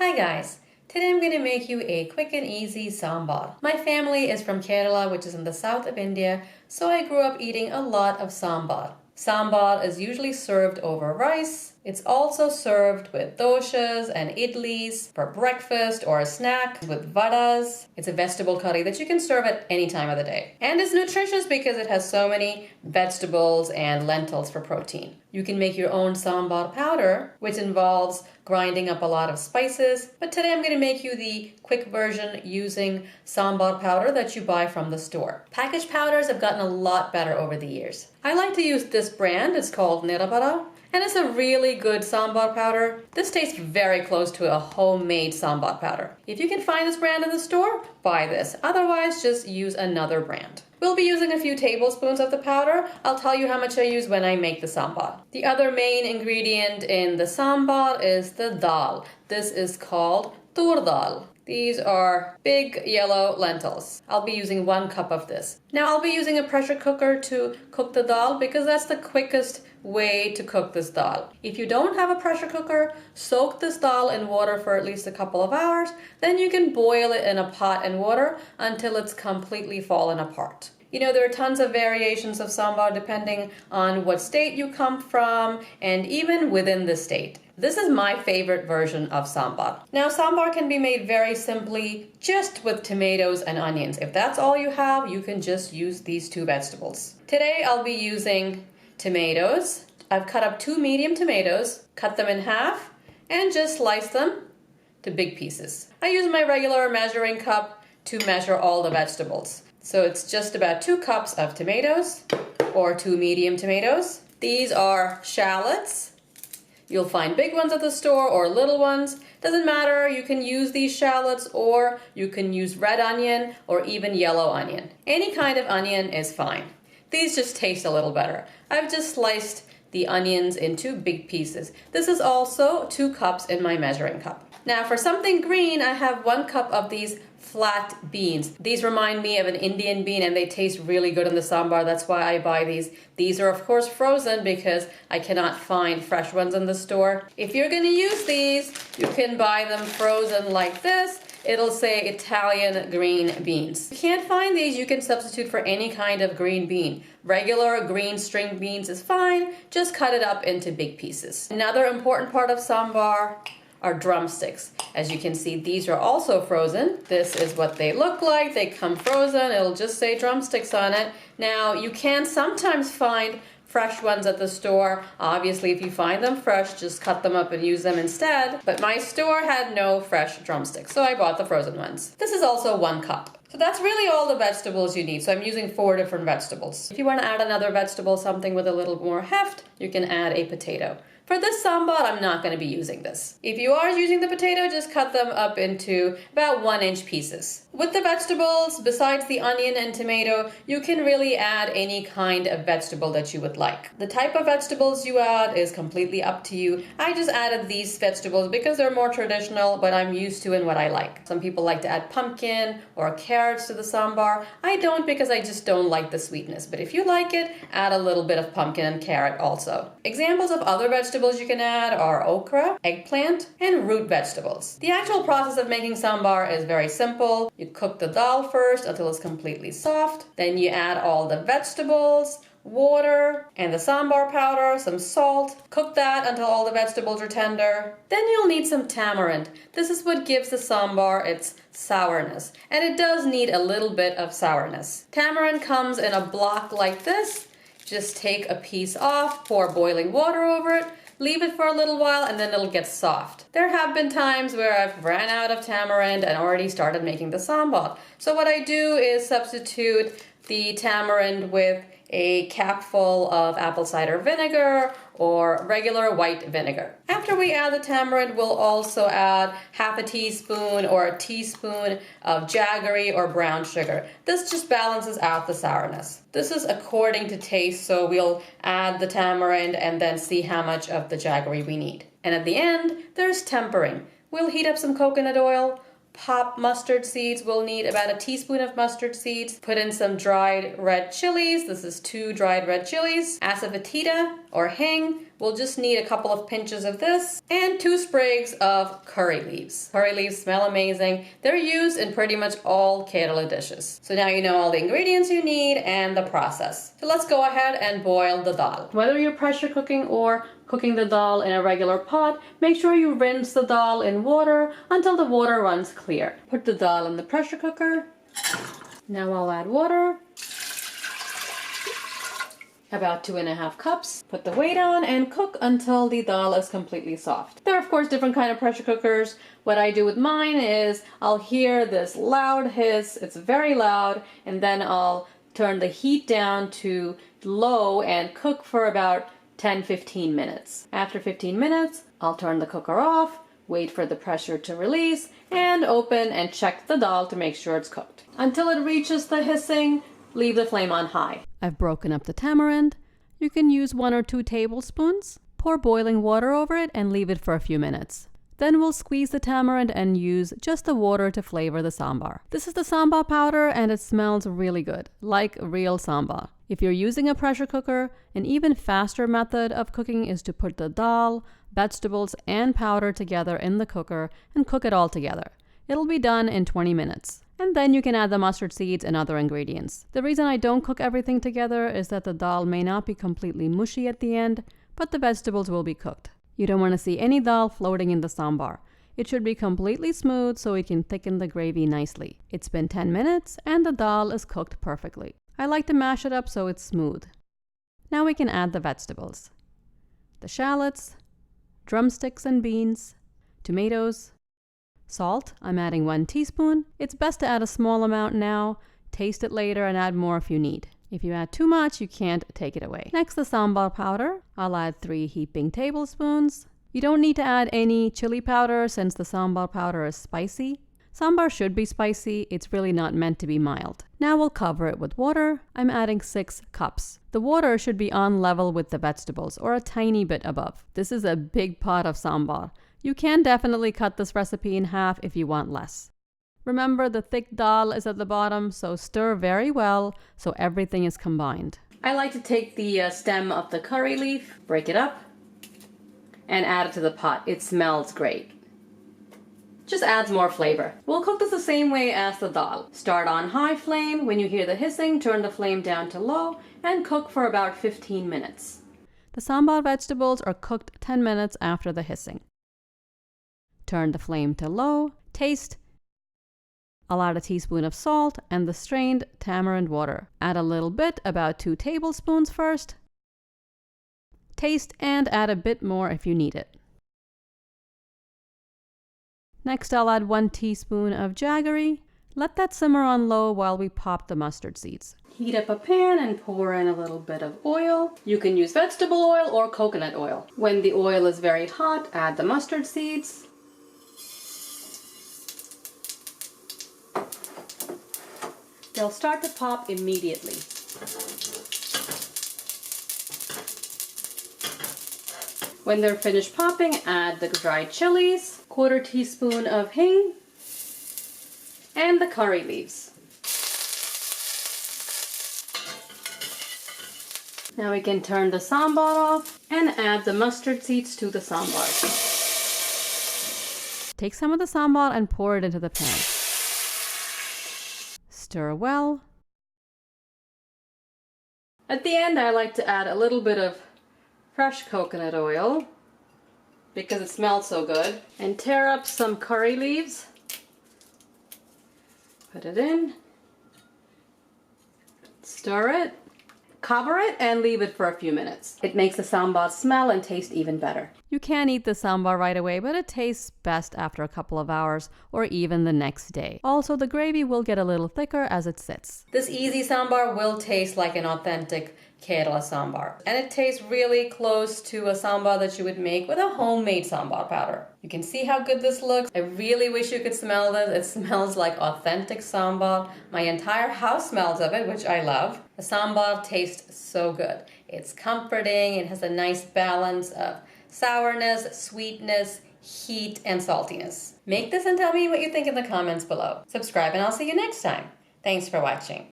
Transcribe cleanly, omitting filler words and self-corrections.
Hi guys, today I'm going to make you a quick and easy sambar. My family is from Kerala, which is in the south of India, so I grew up eating a lot of sambar. Sambar is usually served over rice. It's also served with doshas and idlis for breakfast or a snack with vadas. It's a vegetable curry that you can serve at any time of the day. And it's nutritious because it has so many vegetables and lentils for protein. You can make your own sambar powder, which involves grinding up a lot of spices. But today I'm going to make you the quick version using sambar powder that you buy from the store. Packaged powders have gotten a lot better over the years. I like to use this brand. It's called Nirabara. And it's a really good sambar powder. This tastes very close to a homemade sambar powder. If you can find this brand in the store, buy this. Otherwise, just use another brand. We'll be using a few tablespoons of the powder. I'll tell you how much I use when I make the sambar. The other main ingredient in the sambar is the dal. This is called Toor Dal. These are big yellow lentils. I'll be using 1 cup of this. Now I'll be using a pressure cooker to cook the dal because that's the quickest way to cook this dal. If you don't have a pressure cooker, soak this dal in water for at least a couple of hours. Then you can boil it in a pot and water until it's completely fallen apart. You know, there are tons of variations of sambar depending on what state you come from and even within the state. This is my favorite version of sambar. Now, sambar can be made very simply just with tomatoes and onions. If that's all you have, you can just use these 2 vegetables. Today, I'll be using tomatoes. I've cut up 2 medium tomatoes, cut them in half, and just slice them to big pieces. I use my regular measuring cup to measure all the vegetables. So it's just about 2 cups of tomatoes or 2 medium tomatoes. These are shallots. You'll find big ones at the store or little ones. Doesn't matter, you can use these shallots or you can use red onion or even yellow onion. Any kind of onion is fine. These just taste a little better. I've just sliced the onions into big pieces. This is also 2 cups in my measuring cup. Now for something green, I have 1 cup of these flat beans. These remind me of an Indian bean and they taste really good in the sambar. That's why I buy these. These are of course frozen because I cannot find fresh ones in the store. If you're going to use these, you can buy them frozen like this. It'll say Italian green beans. If you can't find these, you can substitute for any kind of green bean. Regular green string beans is fine. Just cut it up into big pieces. Another important part of sambar are drumsticks. As you can see, these are also frozen. This is what they look like. They come frozen. It'll just say drumsticks on it. Now, you can sometimes find fresh ones at the store. Obviously, if you find them fresh, just cut them up and use them instead. But my store had no fresh drumsticks, so I bought the frozen ones. This is also 1 cup. So that's really all the vegetables you need. So I'm using 4 different vegetables. If you want to add another vegetable, something with a little more heft, you can add a potato. For this sambar, I'm not going to be using this. If you are using the potato, just cut them up into about 1-inch pieces. With the vegetables, besides the onion and tomato, you can really add any kind of vegetable that you would like. The type of vegetables you add is completely up to you. I just added these vegetables because they're more traditional, but I'm used to and what I like. Some people like to add pumpkin or carrots to the sambar. I don't because I just don't like the sweetness. But if you like it, add a little bit of pumpkin and carrot also. Examples of other vegetables you can add are okra, eggplant, and root vegetables. The actual process of making sambar is very simple. You cook the dal first until it's completely soft. Then you add all the vegetables, water, and the sambar powder, some salt. Cook that until all the vegetables are tender. Then you'll need some tamarind. This is what gives the sambar its sourness. And it does need a little bit of sourness. Tamarind comes in a block like this. Just take a piece off, pour boiling water over it, leave it for a little while, and then it'll get soft. There have been times where I've ran out of tamarind and already started making the sambar. So what I do is substitute the tamarind with a capful of apple cider vinegar or regular white vinegar. After we add the tamarind, we'll also add half a teaspoon or a teaspoon of jaggery or brown sugar. This just balances out the sourness. This is according to taste, so we'll add the tamarind and then see how much of the jaggery we need. And at the end, there's tempering. We'll heat up some coconut oil, pop mustard seeds. We'll need about a teaspoon of mustard seeds. Put in some dried red chilies. This is 2 dried red chilies. Asafoetida or Hing, We'll just need a couple of pinches of this and 2 sprigs of curry leaves. Curry leaves smell amazing. They're used in pretty much all Kerala dishes. So now you know all the ingredients you need and the process. So let's go ahead and boil the dal. Whether you're pressure cooking or cooking the dal in a regular pot, make sure you rinse the dal in water until the water runs clear. Put the dal in the pressure cooker. Now I'll add water. About 2.5 cups. Put the weight on and cook until the dal is completely soft. There are of course different kind of pressure cookers. What I do with mine is I'll hear this loud hiss, it's very loud, and then I'll turn the heat down to low and cook for about 10-15 minutes. After 15 minutes, I'll turn the cooker off, wait for the pressure to release, and open and check the dal to make sure it's cooked. Until it reaches the hissing, leave the flame on high. I've broken up the tamarind. You can use 1 or 2 tablespoons. Pour boiling water over it and leave it for a few minutes. Then we'll squeeze the tamarind and use just the water to flavor the sambar. This is the sambar powder and it smells really good, like real sambar. If you're using a pressure cooker, an even faster method of cooking is to put the dal, vegetables, and powder together in the cooker and cook it all together. It'll be done in 20 minutes. And then you can add the mustard seeds and other ingredients. The reason I don't cook everything together is that the dal may not be completely mushy at the end, but the vegetables will be cooked. You don't want to see any dal floating in the sambar. It should be completely smooth so it can thicken the gravy nicely. It's been 10 minutes and the dal is cooked perfectly. I like to mash it up so it's smooth. Now we can add the vegetables. The shallots, drumsticks and beans, tomatoes, salt, I'm adding 1 teaspoon. It's best to add a small amount now, taste it later and add more if you need. If you add too much, you can't take it away. Next, the sambar powder. I'll add 3 heaping tablespoons. You don't need to add any chili powder since the sambar powder is spicy. Sambar should be spicy, it's really not meant to be mild. Now we'll cover it with water. I'm adding 6 cups. The water should be on level with the vegetables or a tiny bit above. This is a big pot of sambar. You can definitely cut this recipe in half if you want less. Remember, the thick dal is at the bottom, so stir very well so everything is combined. I like to take the stem of the curry leaf, break it up, and add it to the pot. It smells great. Just adds more flavor. We'll cook this the same way as the dal. Start on high flame. When you hear the hissing, turn the flame down to low and cook for about 15 minutes. The sambar vegetables are cooked 10 minutes after the hissing. Turn the flame to low. Taste. I'll add a teaspoon of salt and the strained tamarind water. Add a little bit, about 2 tablespoons first. Taste and add a bit more if you need it. Next, I'll add 1 teaspoon of jaggery. Let that simmer on low while we pop the mustard seeds. Heat up a pan and pour in a little bit of oil. You can use vegetable oil or coconut oil. When the oil is very hot, add the mustard seeds. They'll start to pop immediately. When they're finished popping, add the dried chilies, 1/4 teaspoon of hing, and the curry leaves. Now we can turn the sambar off and add the mustard seeds to the sambar. Take some of the sambar and pour it into the pan. Stir well. At the end, I like to add a little bit of fresh coconut oil because it smells so good, and tear up some curry leaves. Put it in. Stir it. Cover it and leave it for a few minutes. It makes the sambar smell and taste even better. You can eat the sambar right away, but it tastes best after a couple of hours or even the next day. Also, the gravy will get a little thicker as it sits. This easy sambar will taste like an authentic Kerala sambar. And it tastes really close to a sambar that you would make with a homemade sambar powder. You can see how good this looks. I really wish you could smell this. It smells like authentic sambar. My entire house smells of it, which I love. The sambar tastes so good. It's comforting. It has a nice balance of sourness, sweetness, heat, and saltiness. Make this and tell me what you think in the comments below. Subscribe and I'll see you next time. Thanks for watching.